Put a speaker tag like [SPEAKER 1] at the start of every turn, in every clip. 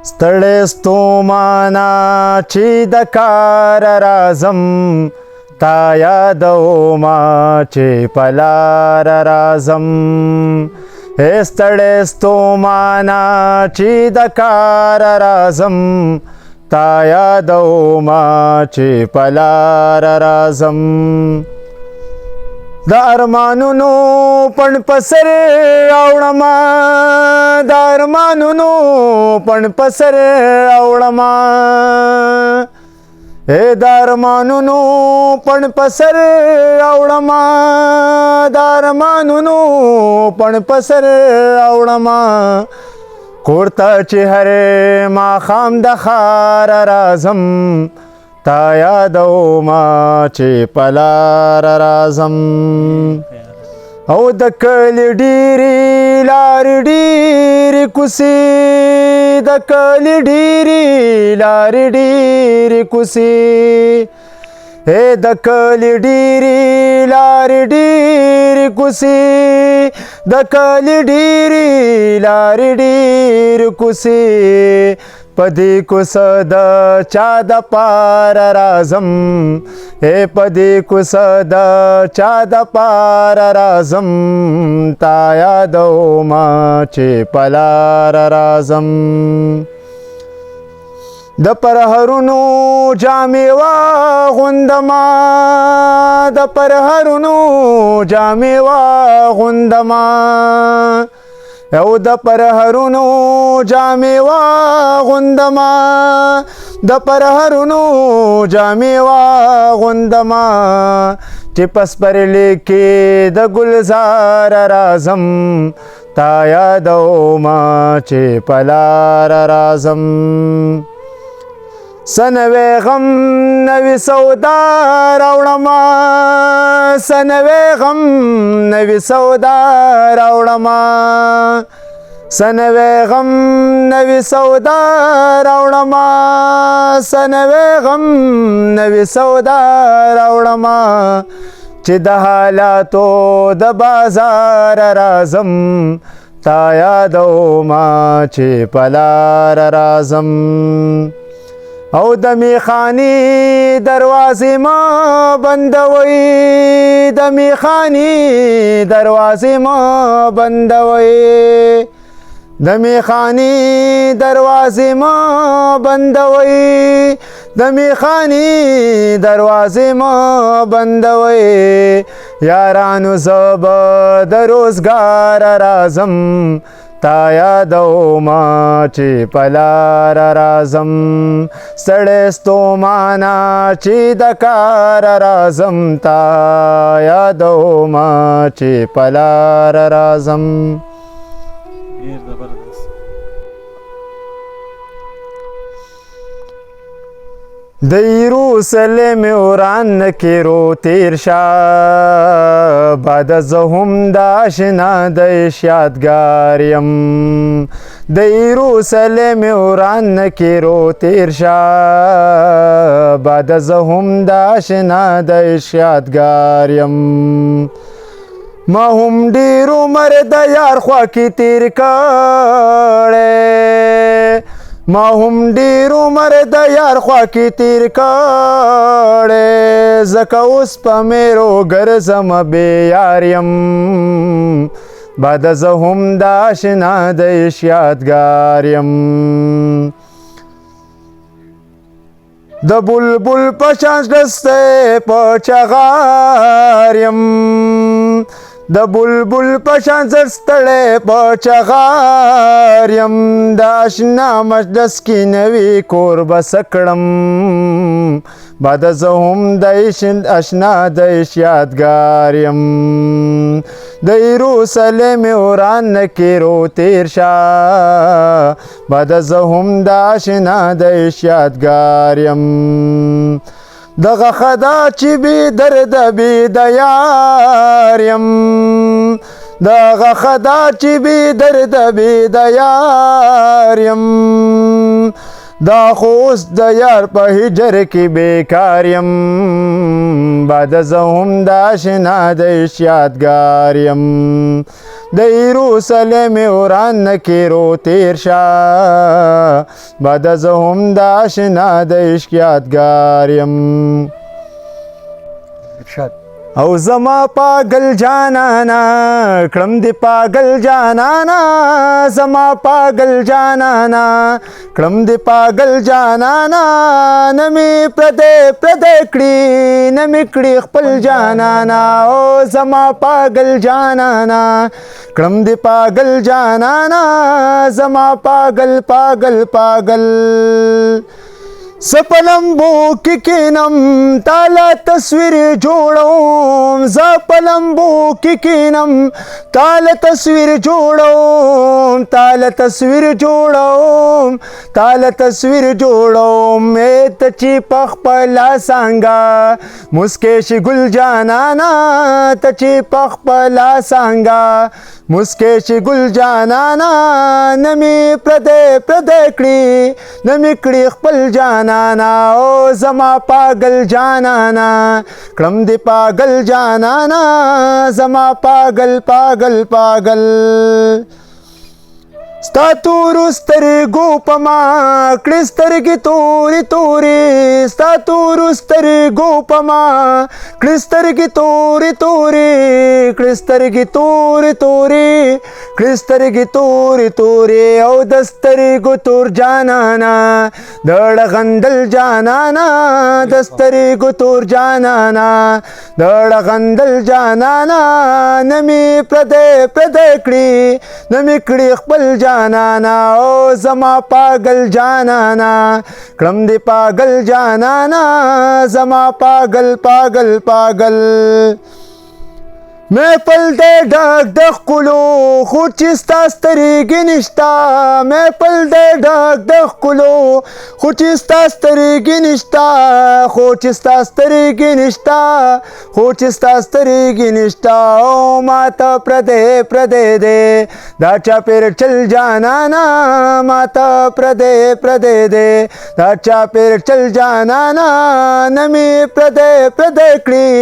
[SPEAKER 1] ستړی ستومانه چې د کار راځم تا یادومه چې په لار راځم ستړی ستومانه چې د کار راځم تا یادومه چې په لار راځم د ارمانونو پڼ په سر اوړمه د ارمانونو پڼ په سر اوړمه د ارمانونو پڼ په سر اوړمه د ارمانونو پڼ په سر اوړمه کور ته چې هر ماښام د ښار راځم تا یادومه چې په لار راځم او د کلي ډېرې لارې ډېرې کوڅې د کلي ډېرې لارې ډېرې کوڅې د کلي ډېرې لارې ډېرې کوڅې د کلي ډېرې لارې ډېرې کوڅې په دې کوڅه د چا د پاره راځم په دې کوڅه د چا د پاره راځم تا یادومه چې په لار راځم د پرهرونو جامې واغوندمه د پرهرونو جامې واغوندمه او د پرهرونو جامې واغوندمه د پرهرونو جامې واغوندمه چې په سپرلي کې د ګلزار راځم تا یادومه چې په لار راځم سنوي غم نوي سودا راوړمه سنوي غم نوي سودا راوړمه سنوي غم نوي سودا راوړمه سنوي غم نوي سودا راوړمه چې د حالاتو د بازار راځم تا یادومه چې په لار راځم او د میخانې دروازې ما بندوي د میخانې دروازې ما بندوي د میخانې دروازې ما بندوي د میخانې دروازې ما بندوي یارانو زه به د روزګار راځم تا یادومه چې په لار راځم ستړی ستومانه چې د کار راځم تا یادومه چې په لار راځم د یروسلم وران کې رو تیر شه بعد زه هم د اشنا د یادګار یم د یروسلم وران کې رو تیر شه بعد زه هم د اشنا د یادګار یم ما هم ډېر عمر د یار خوا کې تیر کړی ما هم ډېر عمر د یار خوا کې تیر کړی ځکه اوس په میرو ګرځم بې یار یم بعد زه هم د اشنا د یادګار یم د بلبل په شان دستی په چغار یم د بلبل په شان ستړی په چغار یم د اشنا مجلس کې نوي کور بس کړم بعد زه هم د اشنا د یادګار یم د یروسلم وران کې رو تیر شه بعد زه هم د اشنا د یادګار یم دغه خدا چې بې درده بې د یار یم دغه خدا چې بې درده بې د یار یم دا خو اوس د یار په هجر کې بیکار یم بعد زه هم د اشنا د عشق یادګار یم د یروسلم وران کې رو تیر شه بعد زه هم د اشنا د عشق یادګار یم او زما پاگل جانانا کړم دی پاگل جانانا زما پاگل جانانا کړم دی پاگل جانانا نمی پردې کړي نمی کړي خپل جانانا او زما پاگل جانانا کړم دی پاگل جانانا زما پاگل سپلمبو کی کینم تالا تصویر جوړوم زپلمبو کی کینم تالا تصویر جوړوم میت چی پخپلا سانگا مسکیش گل جانانا تچی پخپلا سانگا مسکیش گل جانانا نمی پردې کړي نمی کړي خپل جانانا او زما پاگل جانانا کړم دی پاگل جانانا زما پاگل ستا تورو سترګو په ما کړې سترګې تورې ستا تورو سترګو په ما کړې سترګې تورې او د سترګو تور جانانا د ړغندل جانانا د سترګو تور جانانا د ړغندل جانانا نمی پردې کړي نمی کړي خپل جانانا او زما پاگل جانانا کړم دی پاگل جانانا زما پاگل محفل دې ډک د ښکلو خو چې ستا سترګې نشته محفل دې ډک د ښکلو خو چې ستا سترګې نشته او ماته پردې دې دا چاپېر چل جانانا ماته پردې دې دا چاپېر چل جانانا نمی پردې کړي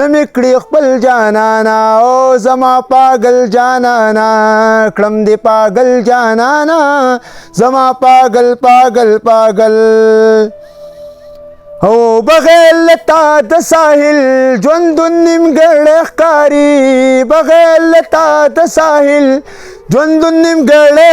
[SPEAKER 1] نمی کړي خپل جانانا او زما پاگل جانانا کړم دی پاگل جانانا زما پاگل او بغیر لتا د ساحل ژوند نیمګړی ښکاري بغیر لتا د ساحل ژوند نیمګړی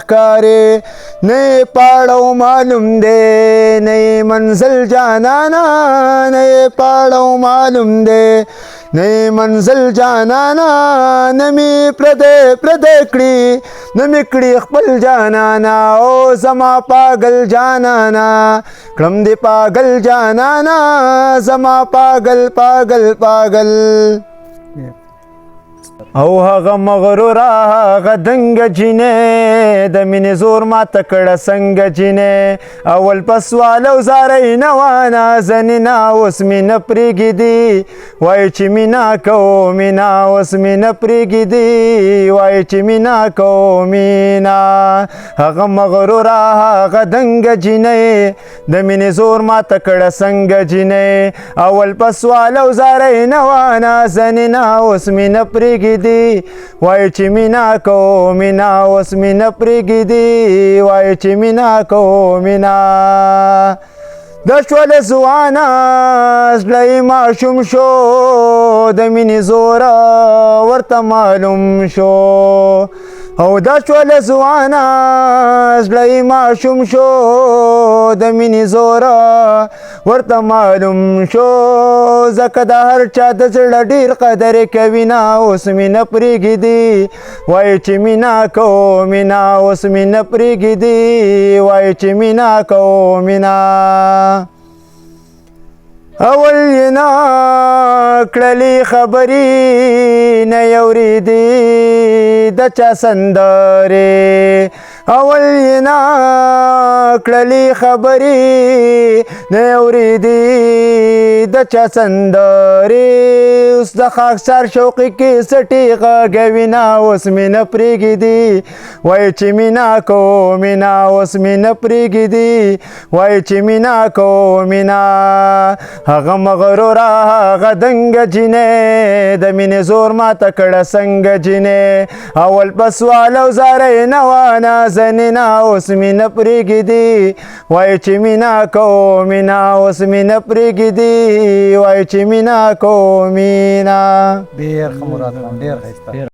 [SPEAKER 1] ښکاري نه پاړو معلوم دی نه منزل جانانا نه پاړو معلوم دی نه منزل جانانا نمی پردې کړي نمی کړي خپل جانانا او زما پاگل جانانا کړم دی پاگل جانانا زما پاگل او هغه مغروره هغه دنګه جینې د مینې زور ماته کړه څنګه جینې اول په سوال او زارۍ نه وه نازنینه اوس مې نه پرېږدي وایي چې مینا کوو مینا اوس مې نه پرېږدي وایي چې مینا کوو مینا هغه مغروره هغه دنګه جینې د مینې زور ماته کړه څنګه جینې اول په سوال او زارۍ نه وه نازنینه اوس مې نه پرېږدي وای چې مینا کوو مینا اوس مې نه پرېږدي وای چې مینا کوو مینا د شوله ځوانه زړه یې ماشوم شو د مینې زوره ورته معلوم شو او د شوله ځوانه زړه یې ماشوم شو د مینې زوره ورته معلوم شو ځکه د هر چا د زړه ډېر قدر کوي نه اوس مې نه پرېږدي وایي چې مینا کوو مینا اوس مې نه پرېږدي وایي چې مینا کوو مینا اول یې نه کړلې خبرې نه یې اورېدې د چا سندرې اول یې نا کړلې خبرې نه اورېدې د چا سندرې اوس د خاکسار شوقي کې سټې غږوي نه اوس مې نه پرېږدي وایي چې مینا کوم مینا اوس مې نه پرېږدي وایي چې مینا کوم مینا هغه مغروره هغه دنګه جینۍ د مینې زور ماته کړه څنګه جینۍ اول په سوال او زاری نه وه نازنینه اوس مې نه پرېږدي وایي چې مینا کوم مینا اوس مې نه پرېږدي وایي چې مینا کوم مینا
[SPEAKER 2] ډېر ښه مراد خان ډېر ښایسته